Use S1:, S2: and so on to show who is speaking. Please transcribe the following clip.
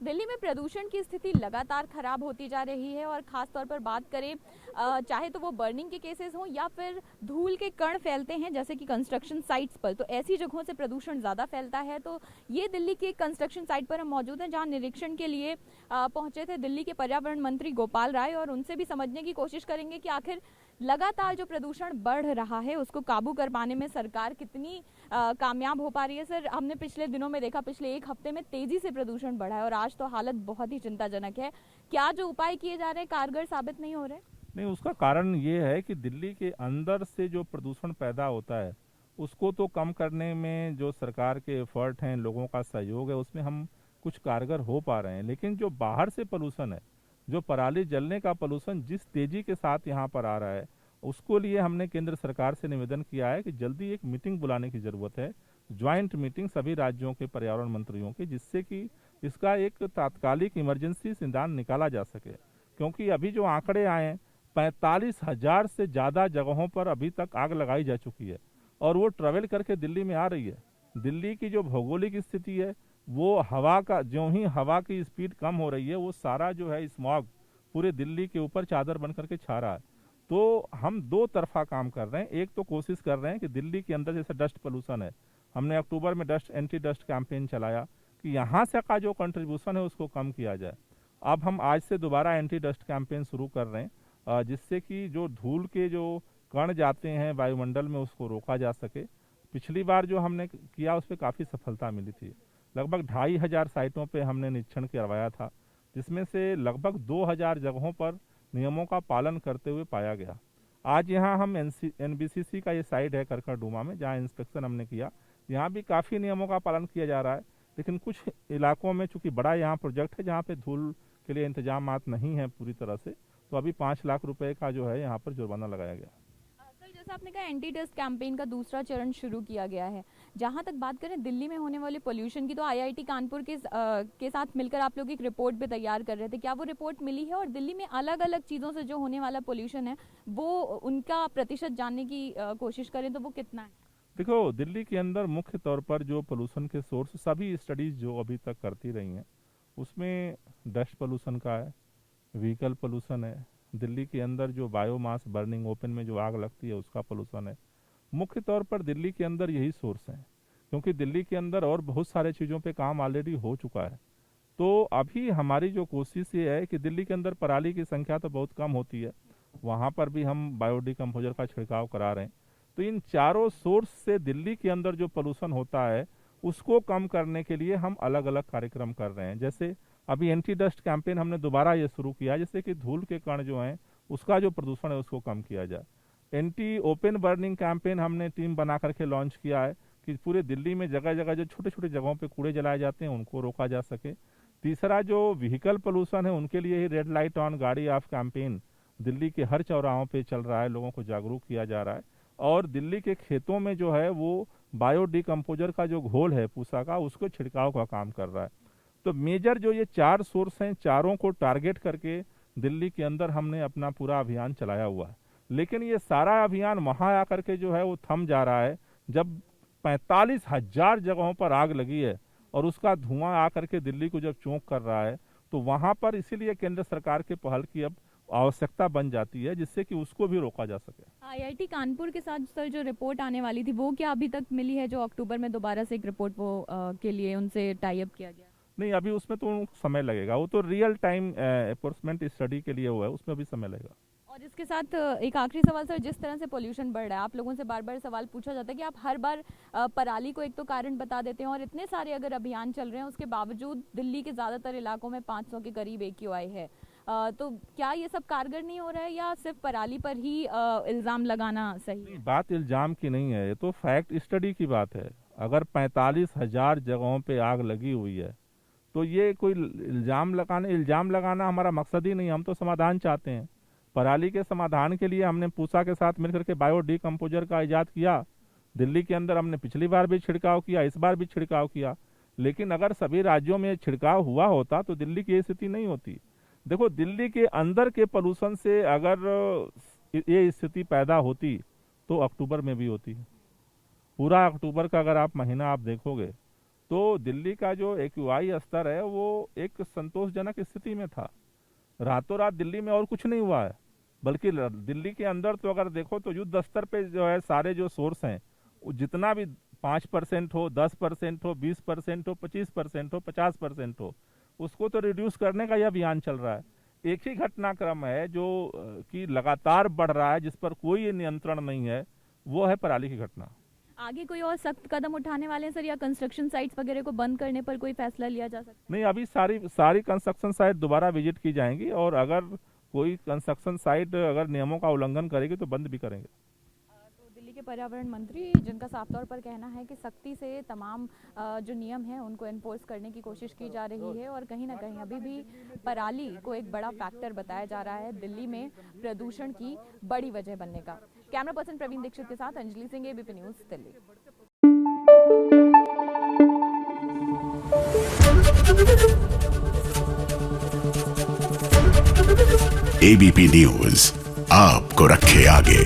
S1: दिल्ली में प्रदूषण की स्थिति लगातार खराब होती जा रही है और ख़ास तौर पर बात करें चाहे तो वो बर्निंग के केसेस हों या फिर धूल के कण फैलते हैं जैसे कि कंस्ट्रक्शन साइट्स पर, तो ऐसी जगहों से प्रदूषण ज़्यादा फैलता है। तो ये दिल्ली की एक कंस्ट्रक्शन साइट पर हम मौजूद हैं जहां निरीक्षण के लिए पहुंचे थे दिल्ली के पर्यावरण मंत्री गोपाल राय, और उनसे भी समझने की कोशिश करेंगे कि आखिर लगातार जो प्रदूषण बढ़ रहा है उसको काबू कर पाने में सरकार कितनी कामयाब हो पा रही है। सर, हमने पिछले दिनों में देखा, पिछले एक हफ्ते में तेजी से प्रदूषण बढ़ा है और आज तो हालत बहुत ही चिंताजनक है। क्या जो उपाय किए जा रहे हैं कारगर साबित नहीं हो रहे?
S2: नहीं, उसका कारण ये है कि दिल्ली के अंदर से जो प्रदूषण पैदा होता है उसको तो कम करने में जो सरकार के एफर्ट हैं, लोगों का सहयोग है, उसमें हम कुछ कारगर हो पा रहे हैं। लेकिन जो बाहर से पोल्यूशन है, जो पराली जलने का पोल्यूशन जिस तेजी के साथ यहाँ पर आ रहा है, उसको लिए हमने केंद्र सरकार से निवेदन किया है कि जल्दी एक मीटिंग बुलाने की ज़रूरत है, ज्वाइंट मीटिंग सभी राज्यों के पर्यावरण मंत्रियों की, जिससे कि इसका एक तात्कालिक इमरजेंसी समाधान निकाला जा सके। क्योंकि अभी जो आंकड़े आए हैं, 45,000 से ज़्यादा जगहों पर अभी तक आग लगाई जा चुकी है और वो ट्रेवल करके दिल्ली में आ रही है। दिल्ली की जो भौगोलिक स्थिति है, वो हवा का, जो ही हवा की स्पीड कम हो रही है, वो सारा जो है स्मॉग पूरे दिल्ली के ऊपर चादर बन करके छा रहा है। तो हम दो तरफा काम कर रहे हैं। एक तो कोशिश कर रहे हैं कि दिल्ली के अंदर जैसे डस्ट पोल्यूशन है, हमने अक्टूबर में डस्ट एंटी डस्ट कैंपेन चलाया कि यहाँ से का जो कंट्रीब्यूशन है उसको कम किया जाए। अब हम आज से दोबारा एंटी डस्ट कैंपेन शुरू कर रहे हैं, जिससे कि जो धूल के जो कण जाते हैं वायुमंडल में उसको रोका जा सके। पिछली बार जो हमने किया उस पर काफ़ी सफलता मिली थी। लगभग 2,500 साइटों पे हमने निरीक्षण करवाया था, जिसमें से लगभग 2,000 जगहों पर नियमों का पालन करते हुए पाया गया। आज यहाँ हम एनबीसीसी का ये साइट है करकरडूमा में, जहाँ इंस्पेक्शन हमने किया, यहाँ भी काफ़ी नियमों का पालन किया जा रहा है। लेकिन कुछ इलाकों में चूंकि बड़ा यहाँ प्रोजेक्ट है जहाँ पे धूल के लिए इंतजाम नहीं है पूरी तरह से, तो अभी 5 लाख रुपए का जो है यहाँ पर जुर्माना लगाया गया।
S1: सर, जैसा आपने कहा एंटी डस्ट कैंपेन का दूसरा चरण शुरू किया गया है। जहां तक बात करें दिल्ली में होने वाले पोल्यूशन की, तो आईआईटी कानपुर के साथ मिलकर आप लोग एक रिपोर्ट भी तैयार कर रहे थे। क्या वो रिपोर्ट मिली है? और दिल्ली में अलग अलग चीज़ों से जो होने वाला पोल्यूशन है वो उनका प्रतिशत जानने की कोशिश करें तो वो कितना है?
S2: देखो, दिल्ली के अंदर मुख्य तौर पर जो पोल्यूशन के सोर्स सभी स्टडीज जो अभी तक करती रही हैं, उसमें डस्ट पोल्यूशन का है, व्हीकल पोल्यूशन है, दिल्ली के अंदर जो बायोमास बर्निंग ओपन में जो आग लगती है उसका पोल्यूशन है। मुख्य तौर पर दिल्ली के अंदर यही सोर्स है, क्योंकि दिल्ली के अंदर और बहुत सारे चीज़ों पे काम ऑलरेडी हो चुका है। तो अभी हमारी जो कोशिश ये है कि दिल्ली के अंदर पराली की संख्या तो बहुत कम होती है, वहाँ पर भी हम बायोडिकम्पोजर का छिड़काव करा रहे हैं। तो इन चारों सोर्स से दिल्ली के अंदर जो पोल्यूशन होता है उसको कम करने के लिए हम अलग अलग कार्यक्रम कर रहे हैं। जैसे अभी एंटी डस्ट कैंपेन हमने दोबारा ये शुरू किया, जैसे कि धूल के कण जो हैं उसका जो प्रदूषण है उसको कम किया जाए। एंटी ओपन बर्निंग कैंपेन हमने टीम बना करके लॉन्च किया है कि पूरे दिल्ली में जगह जगह जो छोटे छोटे जगहों पे कूड़े जलाए जाते हैं उनको रोका जा सके। तीसरा जो व्हीकल पोल्यूशन है उनके लिए ही रेड लाइट ऑन गाड़ी ऑफ कैंपेन दिल्ली के हर चौराहों पे चल रहा है, लोगों को जागरूक किया जा रहा है। और दिल्ली के खेतों में जो है वो बायो डिकम्पोजर का जो घोल है पूसा का, उसको छिड़काव का काम कर रहा है। तो मेजर जो ये चार सोर्स हैं, चारों को टारगेट करके दिल्ली के अंदर हमने अपना पूरा अभियान चलाया हुआ है। लेकिन ये सारा अभियान वहाँ आकर के जो है वो थम जा रहा है जब 45,000 जगहों पर आग लगी है और उसका धुआं आकर के दिल्ली को जब चौंक कर रहा है, तो वहाँ पर इसीलिए केंद्र सरकार के पहल की अब आवश्यकता बन जाती है, जिससे कि उसको भी रोका जा सके।
S1: आईआईटी कानपुर के साथ सर जो रिपोर्ट आने वाली थी वो क्या अभी तक मिली है? जो अक्टूबर में दोबारा से एक रिपोर्ट वो के लिए उनसे टाई अप किया गया?
S2: नहीं, अभी उसमें तो समय लगेगा, वो तो रियल टाइम एनफोर्समेंट स्टडी के लिए हुआ है, उसमें भी समय लगेगा।
S1: और इसके साथ एक आखिरी सवाल सर, जिस तरह से पोल्यूशन बढ़ रहा है, आप लोगों से बार बार सवाल पूछा जाता है कि आप हर बार पराली को एक तो कारण बता देते हैं और इतने सारे अगर अभियान चल रहे हैं उसके बावजूद दिल्ली के ज़्यादातर इलाकों में 500 के करीब AQI है। तो क्या ये सब कारगर नहीं हो रहा है या सिर्फ पराली पर ही इल्ज़ाम लगाना सही
S2: नहीं,
S1: है?
S2: बात इल्जाम की नहीं है, ये तो फैक्ट स्टडी की बात है। अगर 45,000 जगहों पे आग लगी हुई है तो ये कोई इल्जाम लगाना हमारा मकसद ही नहीं। हम तो समाधान चाहते हैं। पराली के समाधान के लिए हमने पूसा के साथ मिलकर के बायो डिकम्पोजर का इजाद किया। दिल्ली के अंदर हमने पिछली बार भी छिड़काव किया, इस बार भी छिड़काव किया। लेकिन अगर सभी राज्यों में छिड़काव हुआ होता तो दिल्ली की ये स्थिति नहीं होती। देखो, दिल्ली के अंदर के पोल्यूशन से अगर ये स्थिति पैदा होती तो अक्टूबर में भी होती। पूरा अक्टूबर का अगर आप महीना आप देखोगे तो दिल्ली का जो एक्यूआई स्तर है वो एक संतोषजनक स्थिति में था। रातों रात दिल्ली में और कुछ नहीं हुआ है, बल्कि दिल्ली के अंदर तो अगर देखो तो युद्ध स्तर पे जो है सारे जो सोर्स हैं, वो जितना भी 5% हो, 10% हो, 20% हो, 25% हो, 50% हो, उसको तो रिड्यूस करने का यह अभियान चल रहा है। एक ही घटनाक्रम है जो कि लगातार बढ़ रहा है, जिस पर कोई नियंत्रण नहीं है, वो है पराली की घटना।
S1: आगे कोई और सख्त कदम उठाने वाले हैं सर, या कंस्ट्रक्शन साइट्स वगैरह को बंद करने पर कोई फैसला लिया जा सकता है?
S2: नहीं, अभी सारी कंस्ट्रक्शन साइट दोबारा विजिट की जाएंगी, और अगर कोई कंस्ट्रक्शन साइट अगर नियमों का उल्लंघन करेगी तो बंद भी करेंगे।
S1: तो दिल्ली के पर्यावरण मंत्री, जिनका साफ तौर पर कहना है कि सख्ती से तमाम जो नियम हैं उनको एनफोर्स करने की कोशिश की जा रही है, और कहीं ना कहीं अभी भी पराली को एक बड़ा फैक्टर बताया जा रहा है दिल्ली में प्रदूषण की बड़ी वजह बनने का। कैमरा पर्सन प्रवीण दीक्षित के साथ Anjali Singh, ABP news, Delhi.
S3: ABP news आपको रखे आगे।